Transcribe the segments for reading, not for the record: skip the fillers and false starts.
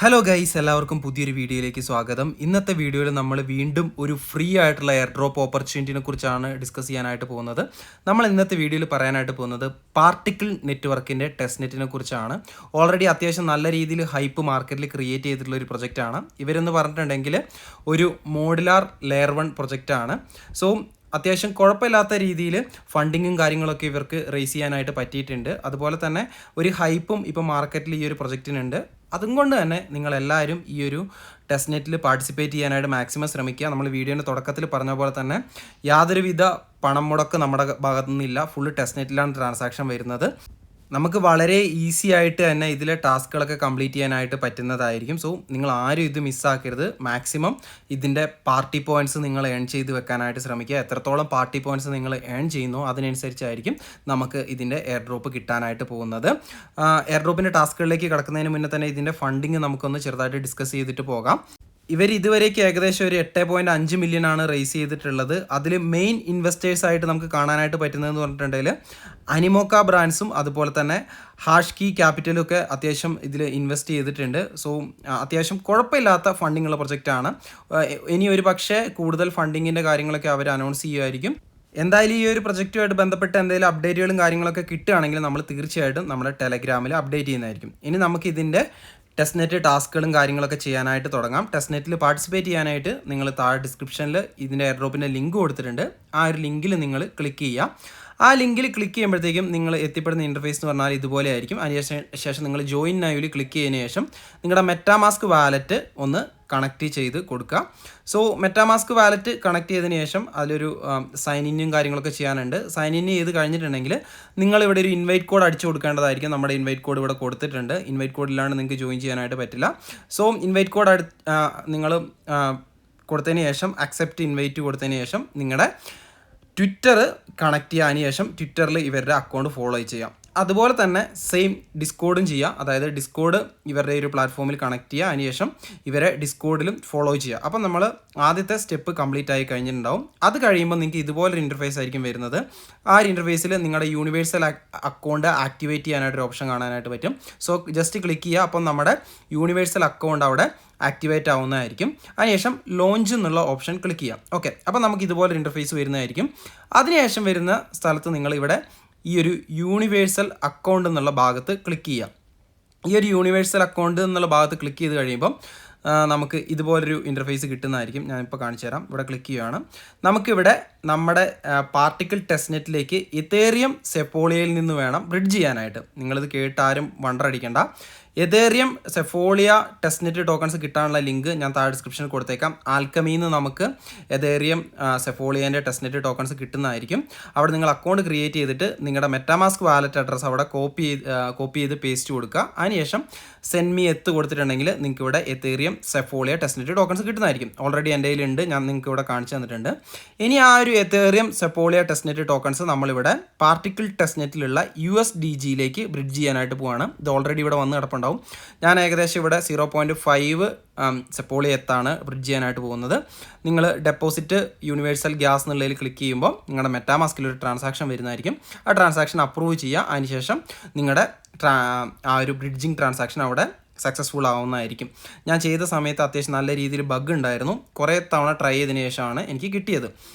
Hello guys, എല്ലാവർക്കും പുതിയൊരു വീഡിയോയിലേക്ക് സ്വാഗതം. ഇന്നത്തെ വീഡിയോയിൽ നമ്മൾ വീണ്ടും ഒരു ഫ്രീ ആയിട്ടുള്ള എയർ ഡ്രോപ്പ് ഓപ്പർച്യൂണിറ്റിനെ കുറിച്ചാണ് ഡിസ്കസ് ചെയ്യാനായിട്ട് പോകുന്നത്. നമ്മൾ ഇന്നത്തെ വീഡിയോയിൽ പറയാനായിട്ട് പോകുന്നത് പാർട്ടിക്കിൾ നെറ്റ്വർക്കിൻ്റെ ടെസ്റ്റ് നെറ്റിനെ കുറിച്ചാണ്. ഓൾറെഡി അത്യാവശ്യം നല്ല രീതിയിൽ ഹൈപ്പ് മാർക്കറ്റിൽ ക്രിയേറ്റ് ചെയ്തിട്ടുള്ള ഒരു പ്രൊജക്റ്റാണ്. ഇവരെന്ന് പറഞ്ഞിട്ടുണ്ടെങ്കിൽ ഒരു മോഡുലാർ ലെയർ 1 പ്രൊജക്റ്റാണ്. സോ അത്യാവശ്യം കുഴപ്പമില്ലാത്ത രീതിയിൽ ഫണ്ടിങ്ങും കാര്യങ്ങളൊക്കെ ഇവർക്ക് റേസ് ചെയ്യാനായിട്ട് പറ്റിയിട്ടുണ്ട്. അതുപോലെ തന്നെ ഒരു ഹൈപ്പും ഇപ്പോൾ മാർക്കറ്റിൽ ഈ ഒരു പ്രൊജക്റ്റിനുണ്ട്. അതുകൊണ്ട് തന്നെ നിങ്ങളെല്ലാവരും ഈ ഒരു ടെസ്റ്റ് നെറ്റിൽ പാർട്ടിസിപ്പേറ്റ് ചെയ്യാനായിട്ട് മാക്സിമം ശ്രമിക്കുക. നമ്മൾ വീഡിയോൻ്റെ തുടക്കത്തിൽ പറഞ്ഞ പോലെ തന്നെ യാതൊരുവിധ പണം മുടക്ക് നമ്മുടെ ഭാഗത്തു നിന്നില്ല. ഫുള്ള് ടെസ്റ്റ് നെറ്റിലാണ് ട്രാൻസാക്ഷൻ വരുന്നത്. നമുക്ക് വളരെ ഈസി ആയിട്ട് തന്നെ ഇതിലെ ടാസ്കുകളൊക്കെ കംപ്ലീറ്റ് ചെയ്യാനായിട്ട് പറ്റുന്നതായിരിക്കും. സോ നിങ്ങൾ ആരും ഇത് മിസ്സാക്കരുത്. മാക്സിമം ഇതിൻ്റെ പാർട്ടി പോയിൻറ്റ്സ് നിങ്ങൾ ഏൺ ചെയ്ത് വെക്കാനായിട്ട് ശ്രമിക്കുക. എത്രത്തോളം പാർട്ടി പോയിൻറ്റ്സ് നിങ്ങൾ ഏൺ ചെയ്യുന്നോ അതിനനുസരിച്ചായിരിക്കും നമുക്ക് ഇതിൻ്റെ എയർ ഡ്രോപ്പ് കിട്ടാനായിട്ട് പോകുന്നത്. എയർ ഡ്രോപ്പിൻ്റെ ടാസ്കുകളിലേക്ക് കിടക്കുന്നതിന് മുന്നേ തന്നെ ഇതിൻ്റെ ഫണ്ടിങ് നമുക്കൊന്ന് ചെറുതായിട്ട് ഡിസ്കസ് ചെയ്തിട്ട് പോകാം. ഇവർ ഇതുവരേക്ക് ഏകദേശം ഒരു 8.5 മില്യൺ ആണ് റേസ് ചെയ്തിട്ടുള്ളത്. അതിൽ മെയിൻ ഇൻവെസ്റ്റേഴ്സായിട്ട് നമുക്ക് കാണാനായിട്ട് പറ്റുന്നതെന്ന് പറഞ്ഞിട്ടുണ്ടെങ്കിൽ അനിമോക്ക ബ്രാൻഡ്സും അതുപോലെ തന്നെ ഹാഷ് കീ ക്യാപിറ്റലും ഒക്കെ അത്യാവശ്യം ഇതിൽ ഇൻവെസ്റ്റ് ചെയ്തിട്ടുണ്ട്. സോ അത്യാവശ്യം കുഴപ്പമില്ലാത്ത ഫണ്ടിങ് ഉള്ള പ്രൊജക്റ്റാണ്. ഇനി ഒരു പക്ഷേ കൂടുതൽ ഫണ്ടിങ്ങിൻ്റെ കാര്യങ്ങളൊക്കെ അവർ അനൗൺസ് ചെയ്യുമായിരിക്കും. എന്തായാലും ഈ ഒരു പ്രൊജക്റ്റുമായിട്ട് ബന്ധപ്പെട്ട് എന്തെങ്കിലും അപ്ഡേറ്റുകളും കാര്യങ്ങളൊക്കെ കിട്ടുകയാണെങ്കിൽ നമ്മൾ തീർച്ചയായിട്ടും നമ്മുടെ ടെലഗ്രാമിൽ അപ്ഡേറ്റ് ചെയ്യുന്നതായിരിക്കും. ഇനി നമുക്ക് ഇതിൻ്റെ ടെസ്റ്റ് നെറ്റ് ടാസ്കുകളും കാര്യങ്ങളൊക്കെ ചെയ്യാനായിട്ട് തുടങ്ങാം. ടെസ്റ്റ് നെറ്റിൽ പാർട്ടിസിപ്പേറ്റ് ചെയ്യാനായിട്ട് നിങ്ങൾ താഴെ ഡിസ്ക്രിപ്ഷനിൽ ഇതിൻ്റെ എയർ ഡ്രോപ്പിൻ്റെ ലിങ്ക് കൊടുത്തിട്ടുണ്ട്. ആ ഒരു ലിങ്കിൽ നിങ്ങൾ ക്ലിക്ക് ചെയ്യുക. ആ ലിങ്കിൽ ക്ലിക്ക് ചെയ്യുമ്പോഴത്തേക്കും നിങ്ങൾ എത്തിപ്പെടുന്ന ഇൻ്റർഫേസ് എന്ന് പറഞ്ഞാൽ ഇതുപോലെ ആയിരിക്കും. അതിനുശേഷം നിങ്ങൾ ജോയിൻ നൗവിൽ ക്ലിക്ക് ചെയ്തതിന് ശേഷം നിങ്ങളുടെ മെറ്റാമാസ്ക് വാലറ്റ് ഒന്ന് കണക്ട് ചെയ്ത് കൊടുക്കുക. സോ മെറ്റാമാസ്ക് വാലറ്റ് കണക്ട് ചെയ്തതിന് ശേഷം അതിലൊരു സൈൻ ഇന്നും കാര്യങ്ങളൊക്കെ ചെയ്യാനുണ്ട്. സൈൻ ഇൻ ചെയ്ത് കഴിഞ്ഞിട്ടുണ്ടെങ്കിൽ നിങ്ങളിവിടെ ഒരു ഇൻവൈറ്റ് കോഡ് അടിച്ചു കൊടുക്കേണ്ടതായിരിക്കും. നമ്മുടെ ഇൻവൈറ്റ് കോഡ് ഇവിടെ കൊടുത്തിട്ടുണ്ട്. ഇൻവൈറ്റ് കോഡ് ഇല്ലാണ്ട് നിങ്ങൾക്ക് ജോയിൻ ചെയ്യാനായിട്ട് പറ്റില്ല. സോ ഇൻവൈറ്റ് കോഡ് നിങ്ങൾ കൊടുത്തതിന് ശേഷം അക്സെപ്റ്റ് ഇൻവൈറ്റ് കൊടുത്തതിന് ശേഷം നിങ്ങളുടെ ട്വിറ്റർ കണക്ട് ചെയ്യാൻ ശേഷം ട്വിറ്ററിൽ ഇവരുടെ അക്കൗണ്ട് ഫോളോ ചെയ്യാം. അതുപോലെ തന്നെ സെയിം ഡിസ്കോഡും ചെയ്യുക. അതായത് ഡിസ്കോഡ് ഇവരുടെ ഒരു പ്ലാറ്റ്ഫോമിൽ കണക്ട് ചെയ്യുക. അതിനുശേഷം ഇവരെ ഡിസ്കോഡിലും ഫോളോ ചെയ്യുക. അപ്പം നമ്മൾ ആദ്യത്തെ സ്റ്റെപ്പ് കംപ്ലീറ്റ് ആയി കഴിഞ്ഞിട്ടുണ്ടാവും. അത് കഴിയുമ്പോൾ നിങ്ങൾക്ക് ഇതുപോലൊരു ഇൻ്റർഫേസ് ആയിരിക്കും വരുന്നത്. ആ ഒരു ഇൻ്റർഫേസിൽ നിങ്ങളുടെ യൂണിവേഴ്സൽ അക്കൗണ്ട് ആക്ടിവേറ്റ് ചെയ്യാനായിട്ടൊരു ഓപ്ഷൻ കാണാനായിട്ട് പറ്റും. സോ ജസ്റ്റ് ക്ലിക്ക് ചെയ്യുക. അപ്പം നമ്മുടെ യൂണിവേഴ്സൽ അക്കൗണ്ട് അവിടെ ആക്ടിവേറ്റ് ആവുന്നതായിരിക്കും. അതിനുശേഷം ലോഞ്ച് എന്നുള്ള ഓപ്ഷൻ ക്ലിക്ക് ചെയ്യാം. ഓക്കെ, അപ്പോൾ നമുക്ക് ഇതുപോലൊരു ഇൻ്റർഫേസ് വരുന്നതായിരിക്കും. അതിനുശേഷം വരുന്ന സ്ഥലത്ത് നിങ്ങൾ ഇവിടെ ഈ ഒരു യൂണിവേഴ്സൽ അക്കൗണ്ട് എന്നുള്ള ഭാഗത്ത് ക്ലിക്ക് ചെയ്യാം. ഈ ഒരു യൂണിവേഴ്സൽ അക്കൗണ്ട് എന്നുള്ള ഭാഗത്ത് ക്ലിക്ക് ചെയ്ത് കഴിയുമ്പം നമുക്ക് ഇതുപോലൊരു ഇൻ്റർഫേസ് കിട്ടുന്നതായിരിക്കും. ഞാനിപ്പോൾ കാണിച്ചു തരാം. ഇവിടെ ക്ലിക്ക് ചെയ്യുകയാണ്. നമുക്കിവിടെ നമ്മുടെ പാർട്ടിക്കിൾ ടെസ്റ്റ് നെറ്റിലേക്ക് ഇതേറിയം സെഫോളിയയിൽ നിന്ന് വേണം ബ്രിഡ്ജ് ചെയ്യാനായിട്ട്. നിങ്ങളിത് കേട്ടാരും വണ്ടറടിക്കേണ്ട. എതേറിയം സെഫോളിയ ടെസ്റ്റ് നെറ്റ് ടോക്കൺസ് കിട്ടാനുള്ള ലിങ്ക് ഞാൻ താഴെ ഡിസ്ക്രിപ്ഷനിൽ കൊടുത്തേക്കാം. ആൽക്കമിയിൽ നിന്ന് നമുക്ക് എതേറിയം സെഫോളിയേൻ്റെ ടെസ്റ്റ് നെറ്റ് ടോക്കൺസ് കിട്ടുന്നതായിരിക്കും. അവിടെ നിങ്ങൾ അക്കൗണ്ട് ക്രിയേറ്റ് ചെയ്തിട്ട് നിങ്ങളുടെ മെറ്റാമാസ്ക് വാലറ്റ് അഡ്രസ്സ് അവിടെ കോപ്പി ചെയ്ത് പേസ്റ്റ് കൊടുക്കുക. അതിനുശേഷം സെൻഡ് മീ എത്ത് കൊടുത്തിട്ടുണ്ടെങ്കിൽ നിങ്ങൾക്ക് ഇവിടെ എതേറിയം സെഫോളിയ ടെസ്റ്റ് നെറ്റ് ടോക്കൺസ് കിട്ടുന്നതായിരിക്കും. ഓൾറെഡി എൻ്റെ കയ്യിലുണ്ട്, ഞാൻ നിങ്ങൾക്ക് ഇവിടെ കാണിച്ചു തന്നിട്ടുണ്ട്. ഇനി ആ ഒരു എതേറിയം സെഫോളിയ ടെസ്റ്റ് നെറ്റ് ടോക്കൺസ് നമ്മളിവിടെ പാർട്ടിക്കിൾ ടെസ്റ്റ് നെറ്റിലുള്ള USDGയിലേക്ക് ബ്രിഡ്ജ് ചെയ്യാനായിട്ട് പോവാണ്. ഇത് ഓൾറെഡി ഇവിടെ വന്ന് കിടപ്പുണ്ടാവും. ഞാൻ ഏകദേശം ഇവിടെ 0.5 സെഫോളിയ എത്താണ് ബ്രിഡ്ജ് ചെയ്യാനായിട്ട് പോകുന്നത്. നിങ്ങൾ ഡെപ്പോസിറ്റ് യൂണിവേഴ്സൽ ഗ്യാസ് എന്നുള്ളതിൽ ക്ലിക്ക് ചെയ്യുമ്പോൾ നിങ്ങളുടെ മെറ്റാമാസ്കിൽ ഒരു ട്രാൻസാക്ഷൻ വരുന്നതായിരിക്കും. ആ ട്രാൻസാക്ഷൻ അപ്രൂവ് ചെയ്യുക. അതിനുശേഷം നിങ്ങളുടെ ആ ഒരു ബ്രിഡ്ജിങ് ട്രാൻസാക്ഷൻ അവിടെ സക്സസ്ഫുൾ ആവുന്നതായിരിക്കും. ഞാൻ ചെയ്ത സമയത്ത് അത്യാവശ്യം നല്ല രീതിയിൽ ബഗ് ഉണ്ടായിരുന്നു. കുറേ തവണ ട്രൈ ചെയ്തതിന് ശേഷമാണ് എനിക്ക് കിട്ടിയത്.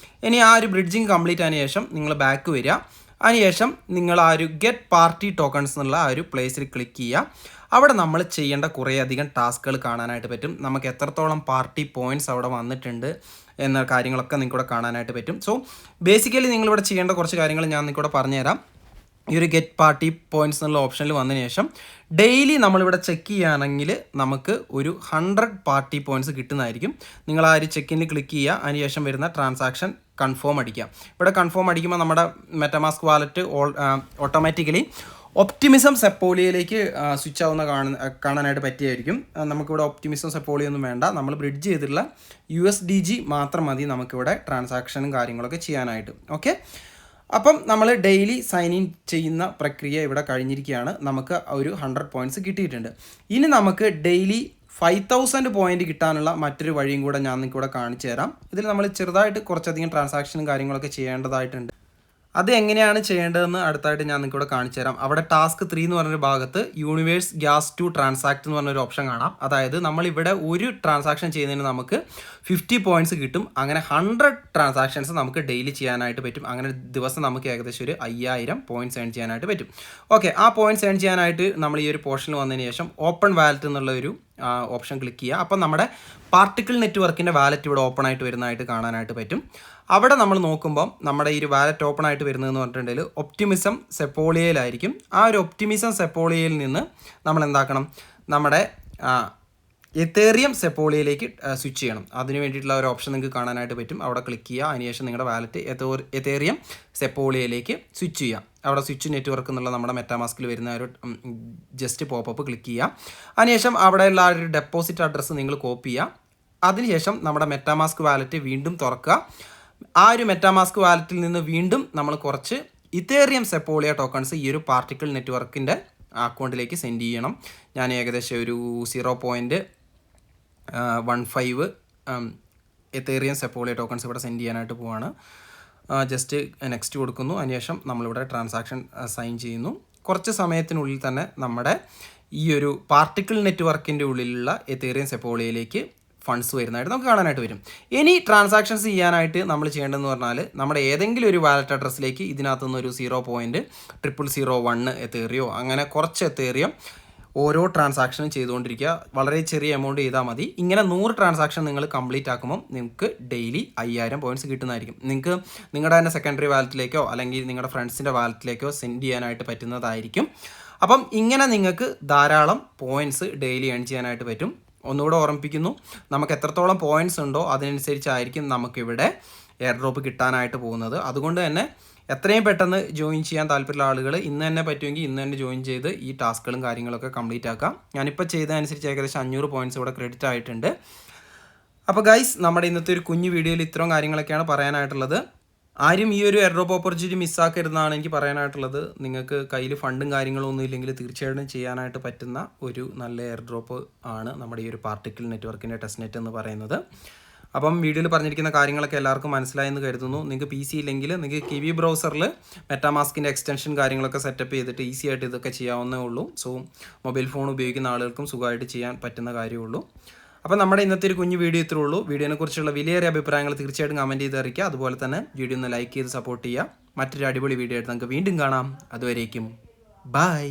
ഇനി ആ ഒരു ബ്രിഡ്ജിങ് കംപ്ലീറ്റ് ആയതിനു ശേഷം നിങ്ങൾ ബാക്ക് വരിക. അതിനുശേഷം നിങ്ങൾ ആ ഒരു ഗെറ്റ് പാർട്ടി ടോക്കൺസ് എന്നുള്ള ആ ഒരു പ്ലേസിൽ ക്ലിക്ക് ചെയ്യുക. അവിടെ നമ്മൾ ചെയ്യേണ്ട കുറേയധികം ടാസ്കുകൾ കാണാനായിട്ട് പറ്റും. നമുക്ക് എത്രത്തോളം പാർട്ടി പോയിൻറ്റ്സ് അവിടെ വന്നിട്ടുണ്ട് എന്ന കാര്യങ്ങളൊക്കെ നിങ്ങൾക്കിവിടെ കാണാനായിട്ട് പറ്റും. സോ ബേസിക്കലി നിങ്ങളിവിടെ ചെയ്യേണ്ട കുറച്ച് കാര്യങ്ങൾ ഞാൻ നിങ്ങൾക്കിവിടെ പറഞ്ഞുതരാം. ഈ ഒരു ഗെറ്റ് പാർട്ടി പോയിൻറ്റ്സ് എന്നുള്ള ഓപ്ഷനിൽ വന്നതിന് ശേഷം ഡെയിലി നമ്മളിവിടെ ചെക്ക് ചെയ്യുകയാണെങ്കിൽ നമുക്ക് ഒരു 100 പാർട്ടി പോയിൻറ്റ്സ് കിട്ടുന്നതായിരിക്കും. നിങ്ങൾ ആ ഒരു ചെക്കിനിൽ ക്ലിക്ക് ചെയ്യുക. അതിനുശേഷം വരുന്ന ട്രാൻസാക്ഷൻ കൺഫേം അടിക്കുക. ഇവിടെ കൺഫേം അടിക്കുമ്പോൾ നമ്മുടെ മെറ്റാമാസ്ക് വാലറ്റ് ഓട്ടോമാറ്റിക്കലി ഒപ്റ്റിമിസം സെഫോളിയയിലേക്ക് സ്വിച്ച് ആവുന്ന കാണാനായിട്ട് പറ്റിയായിരിക്കും. നമുക്കിവിടെ ഒപ്റ്റിമിസം സെഫോളിയ ഒന്നും വേണ്ട. നമ്മൾ ബ്രിഡ്ജ് ചെയ്തിട്ടുള്ള USDG മാത്രം മതി നമുക്കിവിടെ ട്രാൻസാക്ഷനും കാര്യങ്ങളൊക്കെ ചെയ്യാനായിട്ട്. ഓക്കെ, അപ്പം നമ്മൾ ഡെയിലി സൈൻ ഇൻ ചെയ്യുന്ന പ്രക്രിയ ഇവിടെ കഴിഞ്ഞിരിക്കുകയാണ്. നമുക്ക് ഒരു 100 പോയിൻറ്റ്സ് കിട്ടിയിട്ടുണ്ട്. ഇനി നമുക്ക് ഡെയിലി 5000 പോയിൻറ്റ് കിട്ടാനുള്ള മറ്റൊരു വഴിയും കൂടെ ഞാൻ നിങ്ങൾക്ക് ഇവിടെ കാണിച്ചു തരാം. ഇതിൽ നമ്മൾ ചെറുതായിട്ട് കുറച്ചധികം ട്രാൻസാക്ഷനും കാര്യങ്ങളൊക്കെ ചെയ്യേണ്ടതായിട്ടുണ്ട്. അത് എങ്ങനെയാണ് ചെയ്യേണ്ടതെന്ന് അടുത്തായിട്ട് ഞാൻ നിങ്ങൾക്ക് ഇവിടെ കാണിച്ചു തരാം. അവിടെ ടാസ്ക് 3 എന്ന് പറഞ്ഞൊരു ഭാഗത്ത് യൂണിവേഴ്സ് ഗ്യാസ് ടു ട്രാൻസാക്ട് എന്ന് പറഞ്ഞൊരു ഓപ്ഷൻ കാണാം. അതായത് നമ്മളിവിടെ ഒരു ട്രാൻസാക്ഷൻ ചെയ്യുന്നതിന് നമുക്ക് 50 പോയിന്റ്സ് കിട്ടും. അങ്ങനെ 100 ട്രാൻസാക്ഷൻസ് നമുക്ക് ഡെയിലി ചെയ്യാനായിട്ട് പറ്റും. അങ്ങനെ ദിവസം നമുക്ക് ഏകദേശം ഒരു 5000 പോയിന്റ്സ് ഏൺ ചെയ്യാനായിട്ട് പറ്റും. ഓക്കെ, ആ പോയിന്റ്സ് ഏൺ ചെയ്യാനായിട്ട് നമ്മൾ ഈ ഒരു പോർഷനിൽ വന്നതിന് ശേഷം ഓപ്പൺ വാലറ്റ് എന്നുള്ള ഒരു ഓപ്ഷൻ ക്ലിക്ക് ചെയ്യുക. അപ്പം നമ്മുടെ പാർട്ടിക്കിൾ നെറ്റ്വർക്കിൻ്റെ വാലറ്റ് ഇവിടെ ഓപ്പൺ ആയിട്ട് വരുന്നതായിട്ട് കാണാനായിട്ട് പറ്റും. അവിടെ നമ്മൾ നോക്കുമ്പം നമ്മുടെ ഈ ഒരു വാലറ്റ് ഓപ്പൺ ആയിട്ട് വരുന്നതെന്ന് പറഞ്ഞിട്ടുണ്ടെങ്കിൽ ഒപ്റ്റിമിസം സെപ്പോളിയയിലായിരിക്കും. ആ ഒരു ഒപ്റ്റിമിസം സെപ്പോളിയയിൽ നിന്ന് നമ്മൾ എന്താക്കണം, നമ്മുടെ എത്തേറിയം സെപ്പോളിയയിലേക്ക് സ്വിച്ച് ചെയ്യണം. അതിന് വേണ്ടിയിട്ടുള്ള ഒരു ഓപ്ഷൻ നിങ്ങൾക്ക് കാണാനായിട്ട് പറ്റും. അവിടെ ക്ലിക്ക് ചെയ്യുക. അതിനുശേഷം നിങ്ങളുടെ വാലറ്റ് എത്തേറിയം സെപ്പോളിയയിലേക്ക് സ്വിച്ച് ചെയ്യുക. അവിടെ സ്വിച്ച് നെറ്റ്വർക്ക് എന്നുള്ള നമ്മുടെ മെറ്റാമാസ്കിൽ വരുന്ന ഒരു ജസ്റ്റ് പോപ്പപ്പ് ക്ലിക്ക് ചെയ്യുക. അതിനുശേഷം അവിടെയുള്ള ആ ഒരു ഡെപ്പോസിറ്റ് അഡ്രസ്സ് നിങ്ങൾ കോപ്പി ചെയ്യുക. അതിനുശേഷം നമ്മുടെ മെറ്റാമാസ്ക് വാലറ്റ് വീണ്ടും തുറക്കുക. ആ ഒരു മെറ്റാമാസ്ക് വാലറ്റിൽ നിന്ന് വീണ്ടും നമ്മൾ കുറച്ച് ഇത്തേറിയം സെപ്പോളിയ ടോക്കൺസ് ഈ ഒരു പാർട്ടിക്കിൾ നെറ്റ്വർക്കിൻ്റെ അക്കൗണ്ടിലേക്ക് സെൻഡ് ചെയ്യണം. ഞാൻ ഏകദേശം ഒരു 0.15 എത്തേറിയം സെപ്പോളിയ ടോക്കൺസ് ഇവിടെ സെൻഡ് ചെയ്യാനായിട്ട് പോവാണ്. ജസ്റ്റ് നെക്സ്റ്റ് കൊടുക്കുന്നു. അതിനുശേഷം നമ്മളിവിടെ ട്രാൻസാക്ഷൻ സൈൻ ചെയ്യുന്നു. കുറച്ച് സമയത്തിനുള്ളിൽ തന്നെ നമ്മുടെ ഈ ഒരു പാർട്ടിക്കിൾ നെറ്റ്വർക്കിൻ്റെ ഉള്ളിലുള്ള എത്തേറിയം സെപ്പോളിയയിലേക്ക് ഫണ്ട്സ് വരുന്നതായിട്ട് നമുക്ക് കാണാനായിട്ട് വരും. ഇനി ട്രാൻസാക്ഷൻസ് ചെയ്യാനായിട്ട് നമ്മൾ ചെയ്യേണ്ടതെന്ന് പറഞ്ഞാൽ നമ്മുടെ ഏതെങ്കിലും ഒരു വാലറ്റ് അഡ്രസ്സിലേക്ക് ഇതിനകത്തുനിന്ന് ഒരു 0.0001 എത്തേറിയോ അങ്ങനെ കുറച്ച് എത്തേറിയം ഓരോ ട്രാൻസാക്ഷനും ചെയ്തുകൊണ്ടിരിക്കുക. വളരെ ചെറിയ എമൗണ്ട് ചെയ്താൽ മതി. ഇങ്ങനെ 100 ട്രാൻസാക്ഷൻ നിങ്ങൾ കംപ്ലീറ്റ് ആക്കുമ്പോൾ നിങ്ങൾക്ക് ഡെയിലി 5000 പോയിന്റ്സ് കിട്ടുന്നതായിരിക്കും. നിങ്ങൾക്ക് നിങ്ങളുടെ തന്നെ സെക്കൻഡറി വാലറ്റിലേക്കോ അല്ലെങ്കിൽ നിങ്ങളുടെ ഫ്രണ്ട്സിൻ്റെ വാലറ്റിലേക്കോ സെൻഡ് ചെയ്യാനായിട്ട് പറ്റുന്നതായിരിക്കും. അപ്പം ഇങ്ങനെ നിങ്ങൾക്ക് ധാരാളം പോയിന്റ്സ് ഡെയിലി ഏൺ ചെയ്യാനായിട്ട് പറ്റും. ഒന്നുകൂടെ ഓർമ്മിപ്പിക്കുന്നു, നമുക്ക് എത്രത്തോളം പോയിന്റ്സ് ഉണ്ടോ അതിനനുസരിച്ചായിരിക്കും നമുക്കിവിടെ എയർ ഡ്രോപ്പ് കിട്ടാനായിട്ട് പോകുന്നത്. അതുകൊണ്ട് തന്നെ എത്രയും പെട്ടെന്ന് ജോയിൻ ചെയ്യാൻ താല്പര്യമുള്ള ആളുകൾ ഇന്ന് തന്നെ പറ്റുമെങ്കിൽ ഇന്ന് തന്നെ ജോയിൻ ചെയ്ത് ഈ ടാസ്കുകളും കാര്യങ്ങളൊക്കെ കംപ്ലീറ്റ് ആക്കാം. ഞാനിപ്പോൾ ചെയ്തതനുസരിച്ച് ഏകദേശം 500 പോയിന്റ്സ് ഇവിടെ ക്രെഡിറ്റ് ആയിട്ടുണ്ട്. അപ്പോൾ ഗൈസ്, നമ്മുടെ ഇന്നത്തെ ഒരു കുഞ്ഞു വീഡിയോയിൽ ഇത്രയും കാര്യങ്ങളൊക്കെയാണ് പറയാനായിട്ടുള്ളത്. ആരും ഈ ഒരു എയർ ഡ്രോപ്പ് ഓപ്പർച്യൂണിറ്റി മിസ്സാക്കരുതെന്നാണ് എനിക്ക് പറയാനായിട്ടുള്ളത്. നിങ്ങൾക്ക് കയ്യിൽ ഫണ്ടും കാര്യങ്ങളും ഒന്നും ഇല്ലെങ്കിൽ തീർച്ചയായിട്ടും ചെയ്യാനായിട്ട് പറ്റുന്ന ഒരു നല്ല എയർ ഡ്രോപ്പ് ആണ് നമ്മുടെ ഈ ഒരു പാർട്ടിക്കിൾ നെറ്റ്വർക്കിൻ്റെ ടെസ്റ്റ്നെറ്റ് എന്ന് പറയുന്നത്. അപ്പം വീഡിയോയിൽ പറഞ്ഞിരിക്കുന്ന കാര്യങ്ങളൊക്കെ എല്ലാവർക്കും മനസ്സിലായെന്ന് കരുതുന്നു. നിങ്ങൾക്ക് PC ഇല്ലെങ്കിൽ നിങ്ങൾക്ക് കിവി ബ്രൗസറിൽ മെറ്റാമാസ്കിൻ്റെ എക്സ്റ്റൻഷൻ കാര്യങ്ങളൊക്കെ സെറ്റപ്പ് ചെയ്തിട്ട് ഈസി ആയിട്ട് ഇതൊക്കെ ചെയ്യാവുന്നേ ഉള്ളൂ. സോ മൊബൈൽ ഫോൺ ഉപയോഗിക്കുന്ന ആളുകൾക്കും സുഖമായിട്ട് ചെയ്യാൻ പറ്റുന്ന കാര്യമുള്ളൂ. അപ്പോൾ നമ്മുടെ ഇന്നത്തെ ഒരു കുഞ്ഞു വീഡിയോ ഇത്രേ ഉള്ളൂ. വീഡിയോനെ കുറിച്ചുള്ള വിലയേറിയ അഭിപ്രായങ്ങൾ തീർച്ചയായിട്ടും കമൻറ്റ് ചെയ്ത് അറിയിക്കുക. അതുപോലെ തന്നെ വീഡിയോ ഒന്ന് ലൈക്ക് ചെയ്ത് സപ്പോർട്ട് ചെയ്യുക. മറ്റൊരു അടിപൊളി വീഡിയോ ആയിട്ട് നമുക്ക് വീണ്ടും കാണാം. അതുവരേക്കും ബൈ.